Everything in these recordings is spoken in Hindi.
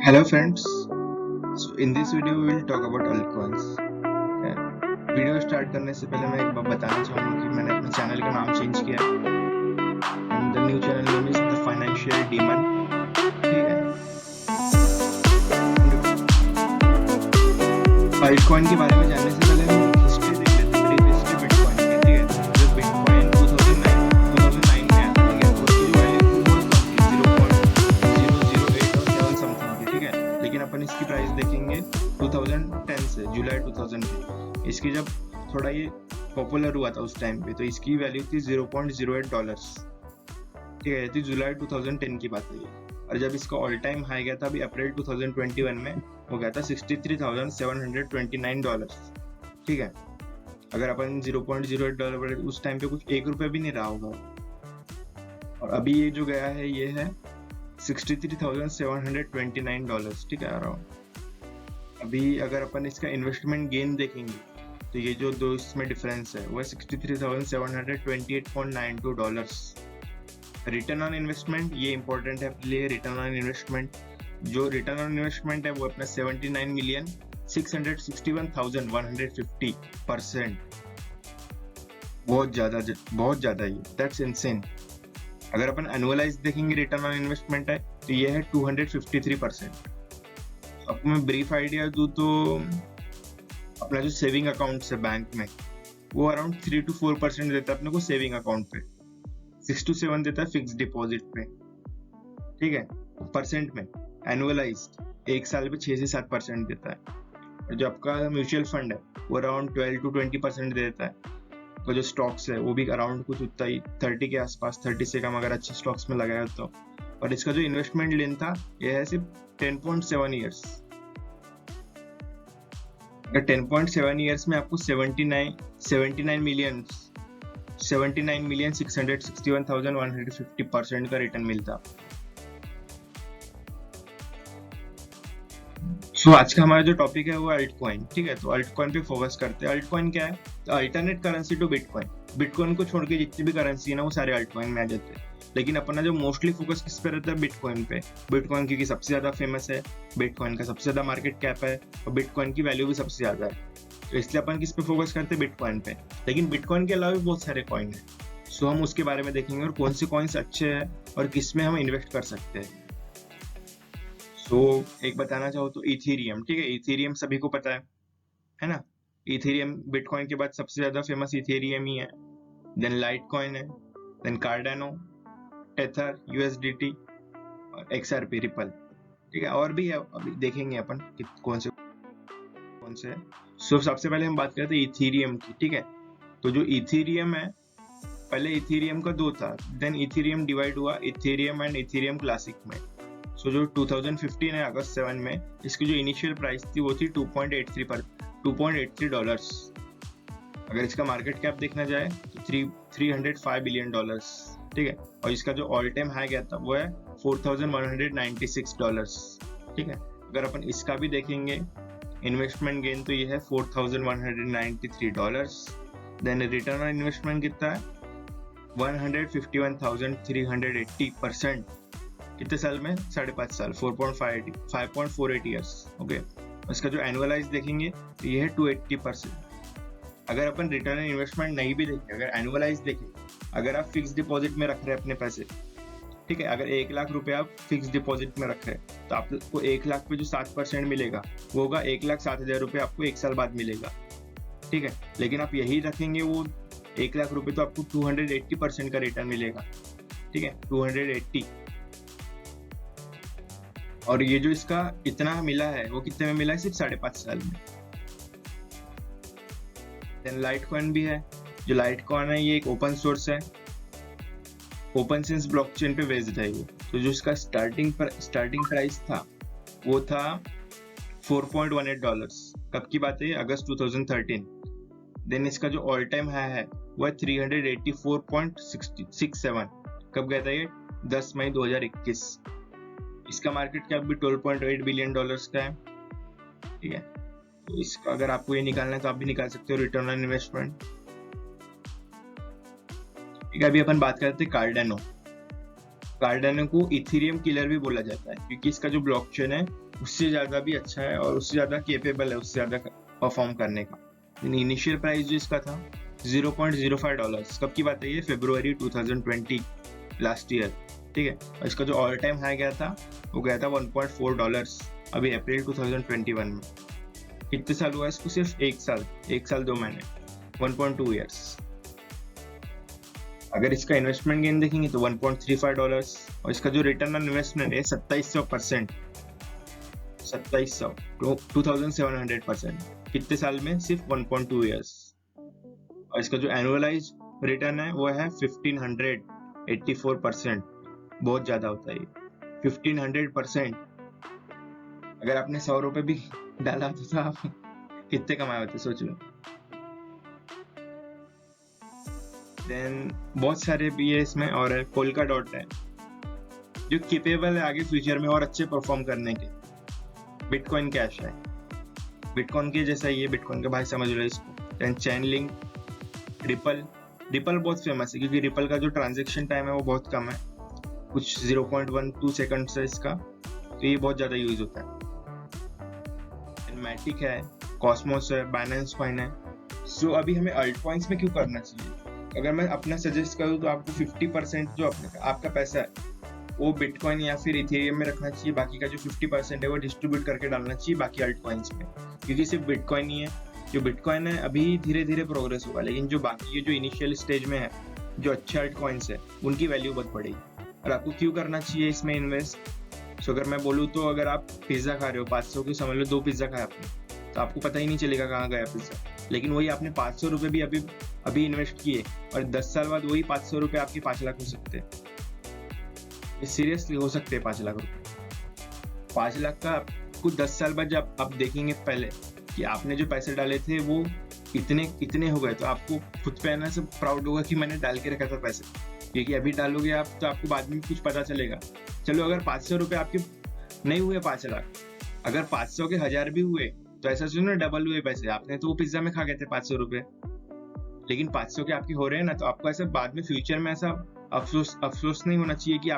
Hello friends. So in this video we will talk about altcoins. Okay. Video start करने से पहले मैं एक बात बताना चाहूँगा कि मैंने अपने चैनल का नाम चेंज किया है and the new channel name is the financial demon. ठीक है. altcoin के बारे में जानने से पहले हम हिस्ट्री देख लेते हैं. ब्रीफ हिस्ट्री बिटकॉइन की. ठीक है. जब बिटकॉइन 2009 में आया था, ठीक है, तो उसकी जो वैल्यू थी बहुत कम थी, 0.008 और 7 समथिंग थी. ठीक है. लेकिन अपन इसकी प्राइस देखेंगे 2010 से जुलाई 2010. इसकी जब थोड़ा ये पॉपुलर हुआ था उस टाइम पे, तो इसकी वैल्यू थी $0.08. ठीक है. ये थी जुलाई 2010 की बात है ये. और जब इसका ऑल टाइम हाई गया था अभी अप्रैल 2021 में, हो गया था $63,729. ठीक है. अगर अपन $0.08 उस टाइम पे कुछ ₹1 भी नहीं रहा होगा. और अभी ये जो गया है ये है $63,729. ठीक है. अराउंड. अभी अगर अपन इसका इन्वेस्टमेंट गेन देखेंगे तो ये जो दो इसमें डिफरेंस है वो है $63,728.92. रिटर्न ऑन इन्वेस्टमेंट ये इंपॉर्टेंट है अपने लिए. रिटर्न ऑन इन्वेस्टमेंट, जो रिटर्न ऑन इन्वेस्टमेंट है वो अपना 79,661,150%. बहुत ज्यादा ये. That's insane. अगर अपन एनुअलाइज देखेंगे रिटर्न ऑन इन्वेस्टमेंट है तो ये है 253%. आपको मैं ब्रीफ आइडिया दूं तो अपना जो सेविंग अकाउंट है बैंक में वो अराउंड 3 to 4% देता है अपने को सेविंग अकाउंट पे. 6 to 7 देता है फिक्स डिपॉजिट पे. ठीक है. परसेंट में एनुअलाइज्ड एक साल पे 6 से 7% देता है. और जो आपका म्यूचुअल फंड है वो अराउंड 12 to 20% देता है. तो जो स्टॉक्स है वो भी अराउंड कुछ उतना ही 30 के आसपास, 30 से कम अगर अच्छे स्टॉक्स में लगाया तो. और इसका जो इन्वेस्टमेंट लेन था ये है सिर्फ 10.7 ईयर्स. अगर 10.7 ईयर्स में आपको 79,661,150% का रिटर्न मिलता. सो आज का हमारा जो टॉपिक है वो अल्टकॉइन. ठीक है. तो अल्टकॉइन पे फोकस करते हैं. अल्टकॉइन क्या है? तो alternate currency to bitcoin. Bitcoin को छोड़ के जितनी भी करेंसी है ना वो सारे अल्टकॉइन में आ जाते हैं. लेकिन अपना जो मोस्टली फोकस किस पे रहता है? बिटकॉइन पे. बिटकॉइन क्योंकि सबसे ज्यादा फेमस है, बिटकॉइन का सबसे ज्यादा मार्केट कैप है और बिटकॉइन की वैल्यू भी सबसे ज्यादा है. तो इसलिए अपन किस पे फोकस करते हैं? बिटकॉइन पे. लेकिन बिटकॉइन के अलावा भी बहुत सारे कॉइन है. सो हम उसके बारे में देखेंगे और कौन से कॉइन्स अच्छे हैं और किस में हम इन्वेस्ट कर सकते हैं. तो एक बताना चाहो तो इथेरियम. ठीक है. इथेरियम सभी को पता है ना. इथेरियम बिटकॉइन के बाद सबसे ज्यादा फेमस इथेरियम ही है. देन लाइट कॉइन है, देन कार्डानो, टेथर, यूएसडीटी और एक्सआरपी, रिपल. ठीक है. और भी है, अभी देखेंगे अपन कि कौन से है. सो सबसे पहले हम बात करते हैं इथेरियम की. ठीक है. तो जो इथेरियम है, पहले इथेरियम का दो था, देन इथेरियम डिवाइड हुआ इथेरियम एंड इथेरियम क्लासिक में. सो जो 2015 है अगस्त 7 में, इसकी जो इनिशियल प्राइस थी वो थी $2.83. अगर इसका मार्केट कैप देखना जाए तो $305 बिलियन. ठीक है. और इसका जो ऑल टाइम हाई गया था वो है $4,196. ठीक है. अगर अपन इसका भी देखेंगे इन्वेस्टमेंट गेन तो ये है $4,193. देन रिटर्न ऑन इन्वेस्टमेंट कितना है? 151,380%. कितने साल में? 5.5 साल, 5.48 ईयर्स. ओके. इसका जो एनुअलाइज देखेंगे तो ये है 280%. अगर अपन रिटर्न ऑन इन्वेस्टमेंट नहीं भी देखें, अगर एनुअलाइज देखें, अगर आप फिक्स डिपॉजिट में रख रहे हैं अपने पैसे, ठीक है, अगर 1 लाख रुपए आप फिक्स डिपॉजिट में रख रहे हैं तो आपको 1 लाख पे जो 7% मिलेगा वो होगा 1,07,000 रुपये आपको 1 साल बाद मिलेगा. ठीक है. लेकिन आप यही रखेंगे वो 1 लाख रुपए तो आपको 280% का रिटर्न मिलेगा. ठीक है. 280. और ये जो इसका इतना मिला है वो कितने में मिला है? सिर्फ 5.5 साल में. देन लाइट कॉइन भी है. जो लाइट कॉइन है ये एक ओपन सोर्स है, ओपन सेंस ब्लॉकचेन पे बेस्ड है ये. तो जो इसका स्टार्टिंग प्राइस था वो था $4.18. कब की बात है? अगस्त 2013. देन इसका जो ऑल टाइम हाई है वो है 384.67. कब गया था ये? 10 मई 2021. इसका मार्केट कैप भी $12.8 बिलियन का है. ठीक है. तो इसका अगर आपको ये निकालना है तो आप भी निकाल सकते हो रिटर्न ऑन इन्वेस्टमेंट. ठीक है. अभी अपन बात करते हैं कार्डानो. कार्डानो को इथेरियम किलर भी बोला जाता है क्योंकि इसका जो ब्लॉकचेन है उससे ज़्यादा भी अच्छा है और उससे ज़्यादा केपेबल है, उससे ज़्यादा परफॉर्म करने का। इनिशियल प्राइस जो इसका था $0.05। कब की बात है ये? February 2020, लास्ट ईयर, ठीक है। और इसका जो ऑल टाइम हाई गया था वो गया था $1.4 अभी अप्रैल 2021 में। कितने साल हुआ इसको? सिर्फ 1 साल 2 महीने, 1.2 ईयर्स। अगर इसका इन्वेस्टमेंट गेन देखेंगे तो $1.35 और इसका जो रिटर्न ऑन इन्वेस्टमेंट है 2700%, 2700% कितने साल में? सिर्फ 1.2 ईयर्स। और इसका जो एनुअलाइज रिटर्न है वो है 1584%, बहुत ज्यादा होता है ये 1500%। अगर आपने 100 रुपए भी डाला तो आप कितने कमाए होते, सोच लो। देन बहुत सारे भी है इसमें, और है पोल्का डॉट है जो केपेबल है आगे फ्यूचर में और अच्छे परफॉर्म करने के। बिटकॉइन कैश है, बिटकॉइन के जैसा ये, बिटकॉइन का भाई समझ लो इसको। देन चैनलिंक, रिपल बहुत फेमस है क्योंकि रिपल का जो ट्रांजेक्शन टाइम है वो बहुत कम है, कुछ 0.12 सेकंड है इसका, तो ये बहुत ज्यादा यूज होता है। मैटिक है, कॉस्मोस है, बाइनेंस कॉइन है। सो अभी हमें अल्ट कॉइन्स में क्यों करना चाहिए? अगर मैं अपना सजेस्ट करूँ तो आपको 50% जो आपका पैसा है वो बिटकॉइन या फिर इथेरियम में रखना चाहिए, बाकी का जो 50% है वो डिस्ट्रीब्यूट करके डालना चाहिए बाकी अल्ट कॉइन्स में, क्योंकि सिर्फ बिटकॉइन ही है। जो बिटकॉइन है अभी धीरे धीरे प्रोग्रेस होगा, लेकिन जो बाकी ये जो इनिशियल स्टेज में है, जो अच्छे अल्ट कॉइन्स है उनकी वैल्यू बहुत बढ़ेगी। और आपको क्यों करना चाहिए इसमें इन्वेस्ट? सो अगर मैं बोलूँ तो अगर आप पिज्जा खा रहे हो 500 की, समझ लो 2 पिज्जा खाए आपने, तो आपको पता ही नहीं चलेगा कहाँ गया पिज्जा। लेकिन वही आपने 500 रुपये भी अभी इन्वेस्ट किए और 10 साल बाद वही 500 रुपये आपके 5 लाख हो सकते हैं। सीरियसली हो सकते हैं 5 लाख रुपये। 5 लाख का आपको 10 साल बाद जब आप देखेंगे पहले कि आपने जो पैसे डाले थे वो इतने हो गए, तो आपको खुद पे ना सब प्राउड होगा कि मैंने डाल के रखा था पैसे। क्योंकि अभी डालोगे आप तो आपको बाद में कुछ पता चलेगा। चलो अगर 500 रुपये आपके नहीं हुए 5 लाख, अगर 500 के 1000 भी हुए तो ऐसा सुनो डबल हुए पैसे। आपने तो वो पिज्जा में खा गए थे 500 रुपये, लेकिन 500 के आपके हो रहे हैं ना, तो आपको ऐसा बाद में फ्यूचर में ऐसा अफसोस नहीं होना चाहिए कि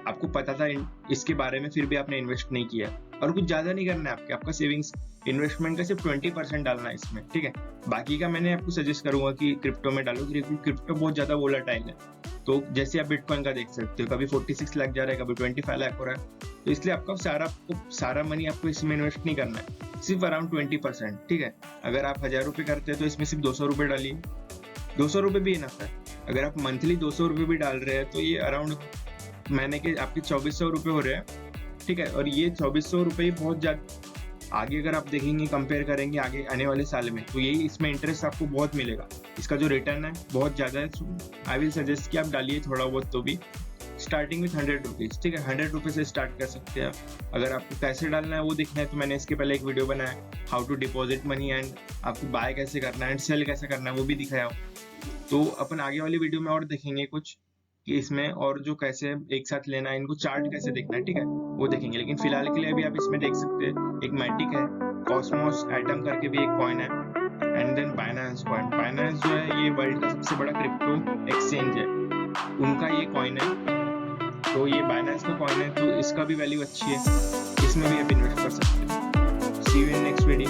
आपको पता था इसके बारे में फिर भी आपने इन्वेस्ट नहीं किया। और कुछ ज्यादा नहीं करना है आपका सेविंग्स इन्वेस्टमेंट का सिर्फ 20% डालना है इसमें, ठीक है। बाकी का मैंने आपको सजेस्ट करूंगा कि क्रिप्टो में डालो, क्योंकि क्रिप्टो बहुत ज्यादा वोलेटाइल है। तो जैसे आप बिटकॉइन का देख सकते हो, कभी 46 लाख जा रहा है, कभी 25 लाख हो रहा है। तो इसलिए आपका सारा मनी आपको इसमें इन्वेस्ट नहीं करना है, सिर्फ अराउंड 20%, ठीक है। अगर आप 1000 रुपये करते हैं तो इसमें सिर्फ 200 रुपये डालिए, 200 रुपये भी इनफ है। अगर आप मंथली 200 रुपये भी डाल रहे हैं तो ये अराउंड महीने के आपके 2400 रुपये हो रहे हैं, ठीक है। और ये 2400 रुपये बहुत ज्यादा, आगे अगर आप देखेंगे कंपेयर करेंगे आगे आने वाले साल में, तो यही इसमें इंटरेस्ट आपको बहुत मिलेगा। इसका जो रिटर्न है बहुत ज्यादा है। आई विल सजेस्ट कि आप डालिए थोड़ा बहुत, तो भी स्टार्टिंग विथ 100 रुपीज़, ठीक है। 100 रुपये से स्टार्ट कर सकते हैं। अगर आपको कैसे डालना है वो देखना है तो मैंने इसके पहले एक वीडियो बनाया, how to deposit money, and आपको बाय कैसे करना है एंड सेल कैसे करना है वो भी दिखाया। तो अपन आगे वाली वीडियो में और देखेंगे कुछ कि इसमें और जो कैसे एक साथ लेना है, इनको चार्ट कैसे देखना है, ठीक है, वो देखेंगे। लेकिन फिलहाल के लिए अभी आप इसमें देख सकते हैं एक मैटिक है, कॉस्मोस एटम करके भी एक कॉइन है, and then Binance coin. Binance जो है ये वर्ल्ड का सबसे बड़ा क्रिप्टो एक्सचेंज है, उनका ये कॉइन है। तो ये बाइनेंस का कॉइन है, तो इसका भी वैल्यू अच्छी है, इसमें भी आप इन्वेस्ट कर सकते हैं। सी यू इन नेक्स्ट वीडियो।